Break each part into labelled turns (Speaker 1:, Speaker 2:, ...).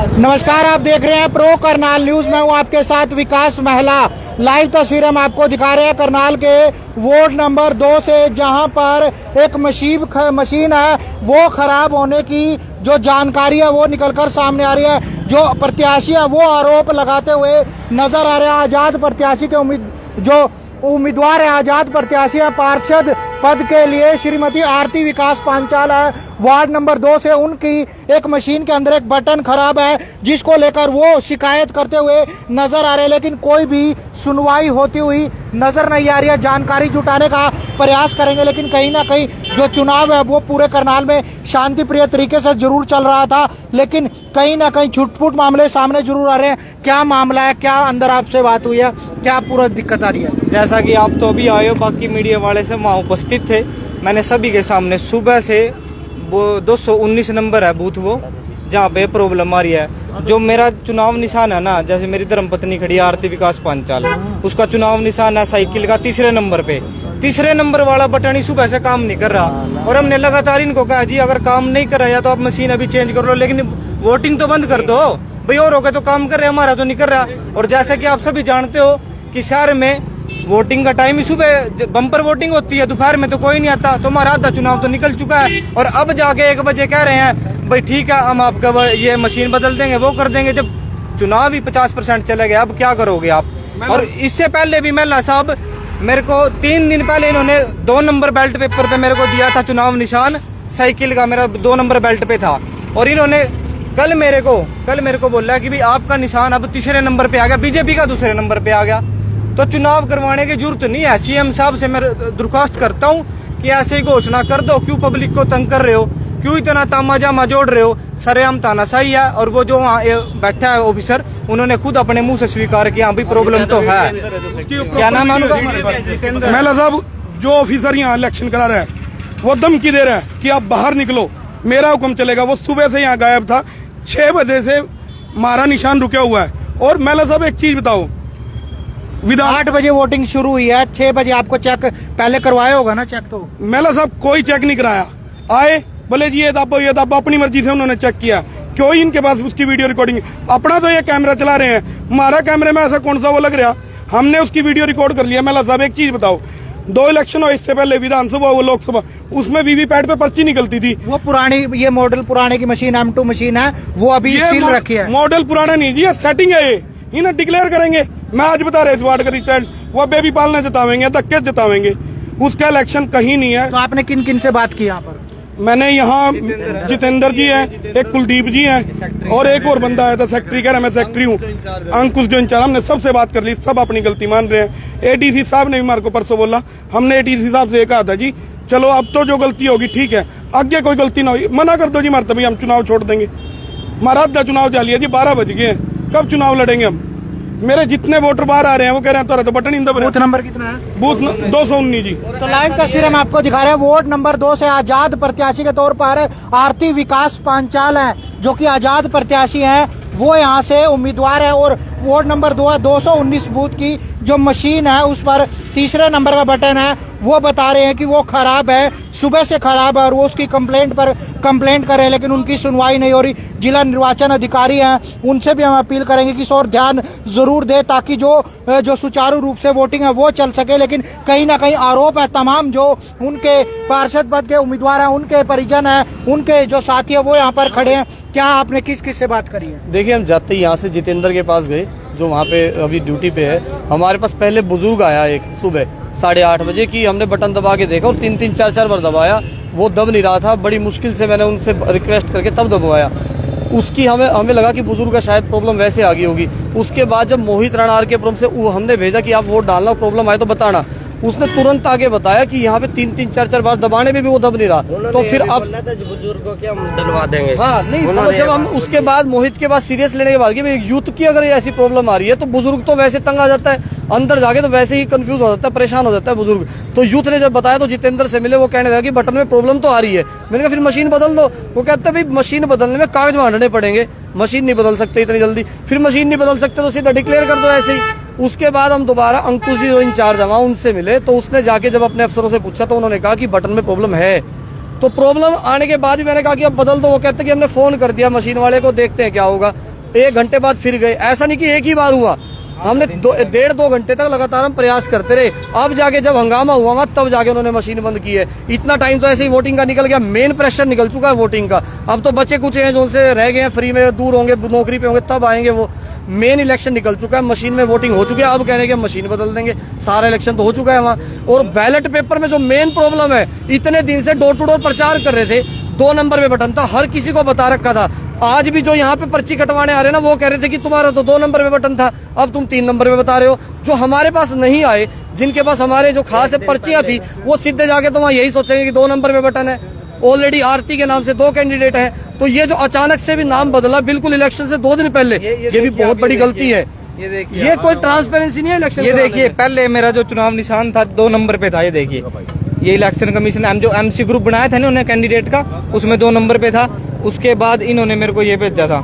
Speaker 1: नमस्कार, आप देख रहे हैं प्रो करनाल न्यूज। मैं हूं आपके साथ विकास महला। लाइव तस्वीर हम आपको दिखा रहे हैं करनाल के वार्ड नंबर 2 से, जहां पर एक मशीन है वो खराब होने की जो जानकारी है वो निकलकर सामने आ रही है। जो प्रत्याशी है वो आरोप लगाते हुए नजर आ रहे हैं। आजाद प्रत्याशी के जो उम्मीदवार है, आजाद प्रत्याशी है पार्षद पद के लिए, श्रीमती आरती विकास पांचाल है, वार्ड नंबर 2 से। उनकी एक मशीन के अंदर एक बटन खराब है जिसको लेकर वो शिकायत करते हुए नजर आ रहे हैं, लेकिन कोई भी सुनवाई होती हुई नजर नहीं आ रही है। जानकारी जुटाने का प्रयास करेंगे, लेकिन कहीं ना कहीं जो चुनाव है वो पूरे करनाल में शांति प्रिय तरीके से जरूर चल रहा था, लेकिन कहीं ना कहीं छुटपुट मामले सामने जरूर आ रहे हैं। क्या मामला है, क्या अंदर आपसे बात हुई है, क्या पूरा दिक्कत आ रही है?
Speaker 2: जैसा कि आप तो अभी आए हो, बाकी मीडिया वाले से वहाँ उपस्थित थे। मैंने सभी के सामने सुबह से वो 219 नंबर है बूथ, वो जहाँ पे प्रॉब्लम आ रही है। जो मेरा चुनाव निशान है ना, जैसे मेरी धर्मपत्नी खड़ी है आरती विकास पांचाल, उसका चुनाव निशान है साइकिल का तीसरे नंबर पे। तीसरे नंबर वाला बटन ही सुबह से काम नहीं कर रहा, और हमने लगातार इनको कहा जी अगर काम नहीं कर रहा या तो आप मशीन अभी चेंज कर लो, लेकिन वोटिंग तो बंद कर दो भाई। और होगा तो काम कर रहे, हमारा तो नहीं कर रहा। और जैसा कि आप सभी जानते हो कि शहर में वोटिंग का टाइम ही सुबह बम्पर वोटिंग होती है, दोपहर में तो कोई नहीं आता। तो हमारा आधा चुनाव तो निकल चुका है, और अब जाके 1 बजे कह रहे हैं भाई ठीक है हम आपका ये मशीन बदल देंगे, वो कर देंगे। जब चुनाव ही 50% चले गए, अब क्या करोगे आप? और इससे पहले भी महिला साहब मेरे को 3 दिन पहले इन्होंने 2 नंबर बेल्ट पेपर पे मेरे को दिया था चुनाव निशान साइकिल का, मेरा 2 नंबर बेल्ट पे था। और इन्होंने कल मेरे को बोला कि भाई आपका निशान अब तीसरे नंबर पे आ गया, बीजेपी का दूसरे नंबर पे आ गया। तो चुनाव करवाने की जरूरत नहीं है। सीएम साहब से मैं दरख्वास्त करता हूँ कि ऐसे ही घोषणा कर दो। क्यों पब्लिक को तंग कर रहे हो, क्यों इतना तामा जामा जोड़ रहे हो? सरेआम तानाशाही है। और वो जो वहाँ बैठा है ऑफिसर, उन्होंने खुद अपने मुंह से स्वीकार किया भी प्रॉब्लम तो है। क्या नाम है उनका?
Speaker 3: महिला साहब, जो ऑफिसर यहाँ इलेक्शन करा रहा है वो धमकी दे रहा है कि आप बाहर निकलो, मेरा हुक्म चलेगा। वो सुबह से यहाँ गायब था, 6 बजे से हमारा निशान रुका हुआ है। और महिला साहब एक चीज बताओ,
Speaker 1: 8 बजे वोटिंग शुरू हुई है, 6 बजे आपको चेक पहले करवाया होगा ना? चेक तो
Speaker 3: महिला साहब कोई चेक नहीं कराया। आए बोले जी ये दाबो, अपनी मर्जी से उन्होंने चेक किया। क्यों इनके पास उसकी वीडियो रिकॉर्डिंग? अपना तो ये कैमरा चला रहे हैं, हमारा कैमरे में ऐसा कौन सा वो लग रहा? हमने उसकी वीडियो रिकॉर्ड कर लिया। महिला साहब एक चीज बताओ, 2 इलेक्शन हो इससे पहले, विधानसभा वो लोकसभा, उसमें वीवीपैट पे पर्ची निकलती थी।
Speaker 1: वो पुरानी, ये मॉडल पुराने की मशीन M2 मशीन है, वो अभी सील रखी है।
Speaker 3: मॉडल पुराना नहीं जी, ये सेटिंग है। ये इन्हें डिक्लेयर करेंगे। मैं आज बता रहे इस वार्ड का रिजल्ट, वो बेबी पालने जतावेंगे, धक्के जतावेंगे, उसका इलेक्शन कहीं नहीं है।
Speaker 1: तो आपने किन किन से बात की यहाँ पर?
Speaker 3: मैंने यहाँ जितेंद्र जी है, एक कुलदीप जी है, और एक और बंदा आया था सेक्रेटरी, कह रहा मैं सेक्रेटरी हूँ, अंकुश जो इंचार्ज। हमने सबसे बात कर ली, सब अपनी गलती मान रहे हैं। एडीसी साहब ने भी मारे को परसों बोला, हमने एडीसी साहब से कहा था जी चलो अब तो जो गलती होगी ठीक है, आगे कोई गलती ना होगी, मना कर दो जी मारते भाई हम चुनाव छोड़ देंगे। हमारा आधा चुनाव जाली है जी, 12 बज गए हैं, कब चुनाव लड़ेंगे हम? मेरे जितने वोटर बाहर आ रहे हैं वो कह रहे हैं तो बटन ही दबा।
Speaker 1: बूथ नंबर कितना है?
Speaker 3: बूथ 219 जी।
Speaker 1: तो लाइव तस्वीर हम आपको दिखा रहे हैं। वार्ड नंबर 2 से आजाद प्रत्याशी के तौर पर आरती विकास पांचाल है, जो कि आजाद प्रत्याशी हैं, वो यहाँ से उम्मीदवार है। और वार्ड नंबर 2 है, 219 बूथ की जो मशीन है उस पर तीसरे नंबर का बटन है, वो बता रहे हैं कि वो खराब है, सुबह से खराब है, और वो उसकी कंप्लेंट पर कंप्लेंट कर रहे हैं, लेकिन उनकी सुनवाई नहीं हो रही। जिला निर्वाचन अधिकारी हैं, उनसे भी हम अपील करेंगे कि इस और ध्यान जरूर दे, ताकि जो सुचारू रूप से वोटिंग है वो चल सके। लेकिन कहीं ना कहीं आरोप है, तमाम जो उनके पार्षद पद के उम्मीदवार हैं, उनके परिजन हैं, उनके जो साथी है वो यहाँ पर खड़े हैं। क्या आपने किस किस से बात करी है?
Speaker 2: देखिए, हम जाते ही यहाँ से जितेंद्र के पास गए, जो वहाँ पे अभी ड्यूटी पे है। हमारे पास पहले बुजुर्ग आया एक सुबह 8:30 बजे की, हमने बटन दबा के देखा और 3-3, 4-4 बार दबाया, वो दब नहीं रहा था। बड़ी मुश्किल से मैंने उनसे रिक्वेस्ट करके तब दबवाया। उसकी हमें लगा कि बुजुर्ग का शायद प्रॉब्लम वैसे आ गई होगी। उसके बाद जब मोहित राणार के प्रॉब्लम से हमने भेजा कि आप वोट डालना, प्रॉब्लम आए तो बताना, उसने तुरंत आगे बताया कि यहाँ पे 3-3, 4-4 बार दबाने में भी वो दब नहीं रहा। तो फिर अब
Speaker 4: बुजुर्ग को क्या हम डलवा देंगे?
Speaker 2: हाँ नहीं, तो जब हम उसके बाद मोहित के बाद सीरियस लेने के बाद कि यूथ की अगर ऐसी प्रॉब्लम आ रही है तो बुजुर्ग तो वैसे तंग आ जाता है, अंदर जाके तो वैसे ही कंफ्यूज हो जाता है, परेशान हो जाता है बुजुर्ग। तो यूथ ने जब बताया तो जितेंद्र से मिले, वो कहने लगा कि बटन में प्रॉब्लम तो आ रही है। मैंने कहा फिर मशीन बदल दो। वो कहते भाई मशीन बदलने में कागज बांधने पड़ेंगे, मशीन नहीं बदल सकते इतनी जल्दी। फिर मशीन नहीं बदल सकते तो सीधा डिक्लेयर कर दो ऐसे ही। उसके बाद हम दोबारा अंकुश जी जो इंचार्ज है उनसे मिले, तो उसने जाके जब अपने अफसरों से पूछा तो उन्होंने कहा कि बटन में प्रॉब्लम है। तो प्रॉब्लम आने के बाद भी मैंने कहा कि अब बदल दो। वो कहते कि हमने फोन कर दिया मशीन वाले को, देखते हैं क्या होगा।
Speaker 5: 1 घंटे बाद फिर गए। ऐसा नहीं कि एक ही बार हुआ, हमने 1.5-2 घंटे तक लगातार हम प्रयास करते रहे। अब जाके जब हंगामा हुआ तब जाके उन्होंने मशीन बंद की है। इतना टाइम तो ऐसे ही वोटिंग का निकल गया, मेन प्रेशर निकल चुका है वोटिंग का। अब तो बच्चे कुछ हैं जो उनसे रह गए हैं, फ्री में दूर होंगे, नौकरी पे होंगे, तब आएंगे वो। मेन इलेक्शन निकल चुका है, मशीन में वोटिंग हो चुकी है। अब कह रहे हैं कि मशीन बदल देंगे, सारा इलेक्शन तो हो चुका है वहाँ। और बैलेट पेपर में जो मेन प्रॉब्लम है, इतने दिन से डोर टू डोर प्रचार कर रहे थे, 2 नंबर पे बटन था, हर किसी को बता रखा था। आज भी जो यहाँ पे पर्ची कटवाने आ रहे हैं ना, वो कह रहे थे कि तुम्हारा तो 2 नंबर पे बटन था, अब तुम 3 नंबर पे बता रहे हो। जो हमारे पास नहीं आए, जिनके पास हमारे जो खास पर्चियां थी, वो सीधे जाके तो वहाँ यही सोचेंगे कि 2 नंबर पे बटन है। ऑलरेडी आरती के नाम से 2 कैंडिडेट हैं, तो ये जो अचानक से भी नाम बदला बिल्कुल इलेक्शन से 2 दिन पहले, ये भी बहुत बड़ी गलती है।
Speaker 2: ये देखिए,
Speaker 5: ये कोई ट्रांसपेरेंसी नहीं है इलेक्शन।
Speaker 2: ये देखिए, पहले मेरा जो चुनाव निशान था 2 नंबर पे था। ये देखिए, ये इलेक्शन कमीशन जो MC ग्रुप बनाया था ना उन्हें कैंडिडेट का, उसमें 2 नंबर पे था। उसके बाद इन्होंने मेरे को ये भेजा था,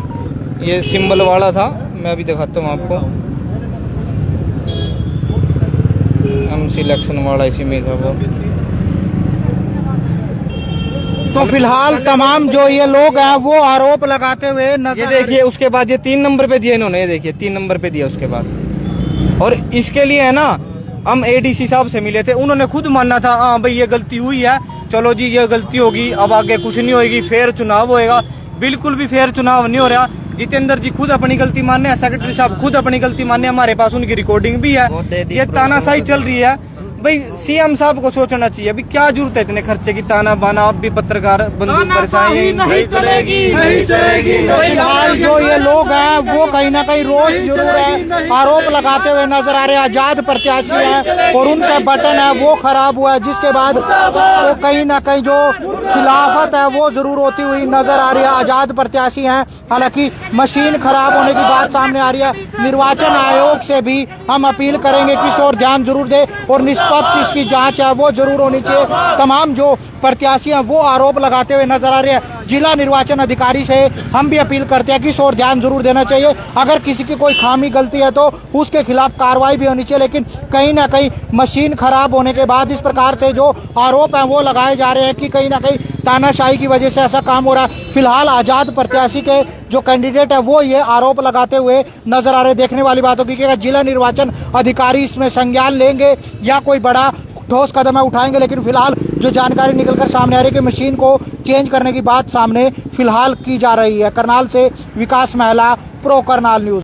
Speaker 2: ये सिंबल वाला था, मैं अभी दिखाता हूँ आपको। MC इलेक्शन वाला इसी में था वो।
Speaker 1: तो फिलहाल तमाम जो ये लोग हैं वो आरोप लगाते हुए
Speaker 2: ये देखिए, उसके बाद ये 3 नंबर पे दिया इन्होंने। ये देखिए 3 नंबर पे दिया उसके बाद। और इसके लिए है ना, हम ADC साहब से मिले थे, उन्होंने खुद मानना था, हाँ भाई ये गलती हुई है, चलो जी ये गलती होगी, अब आगे कुछ नहीं होगी, फेयर चुनाव होएगा। बिल्कुल भी फेयर चुनाव नहीं हो रहा। जितेंद्र जी खुद अपनी गलती मानने हैं, सेक्रेटरी साहब खुद अपनी गलती मानने हैं, हमारे पास उनकी रिकॉर्डिंग भी है। ये तानाशाही चल रही है। भाई CM साहब को सोचना चाहिए, अभी क्या जरूरत है इतने खर्चे की, ताना बाना। आप भी पत्रकार बंदूक बरसाएं, नहीं चलेगी, नहीं चलेगी।
Speaker 1: फिलहाल जो ये लोग हैं वो कहीं ना कहीं रोष जरूर है, आरोप लगाते हुए नजर आ रहे हैं। आजाद प्रत्याशी हैं और उनका बटन है वो खराब हुआ है, जिसके बाद तो कहीं ना कहीं जो खिलाफत है वो जरूर होती हुई नजर आ रही है। आजाद प्रत्याशी हैं, हालांकि मशीन खराब होने की बात सामने आ रही है। निर्वाचन आयोग से भी हम अपील करेंगे कि इस ओर ध्यान जरूर दे और निष्पक्ष इसकी जांच है वो जरूर होनी चाहिए। तमाम जो प्रत्याशी हैं वो आरोप लगाते हुए नजर आ रहे हैं। जिला निर्वाचन अधिकारी से हम भी अपील करते हैं कि इस ओर ध्यान जरूर देना चाहिए। अगर किसी की कोई खामी गलती है तो उसके खिलाफ कार्रवाई भी होनी चाहिए, लेकिन कहीं ना कहीं मशीन खराब होने के बाद इस प्रकार से जो आरोप हैं वो लगाए जा रहे हैं कि कहीं ना कहीं तानाशाही की वजह से ऐसा काम हो रहा है। फिलहाल आजाद प्रत्याशी के जो कैंडिडेट है वो ये आरोप लगाते हुए नजर आ रहे हैं। देखने वाली बात होगी कि जिला निर्वाचन अधिकारी इसमें संज्ञान लेंगे या कोई बड़ा ठोस कदम है उठाएंगे। लेकिन फिलहाल जो जानकारी निकलकर सामने आ रही है कि मशीन को चेंज करने की बात सामने फिलहाल की जा रही है। करनाल से विकास महला, प्रो करनाल न्यूज।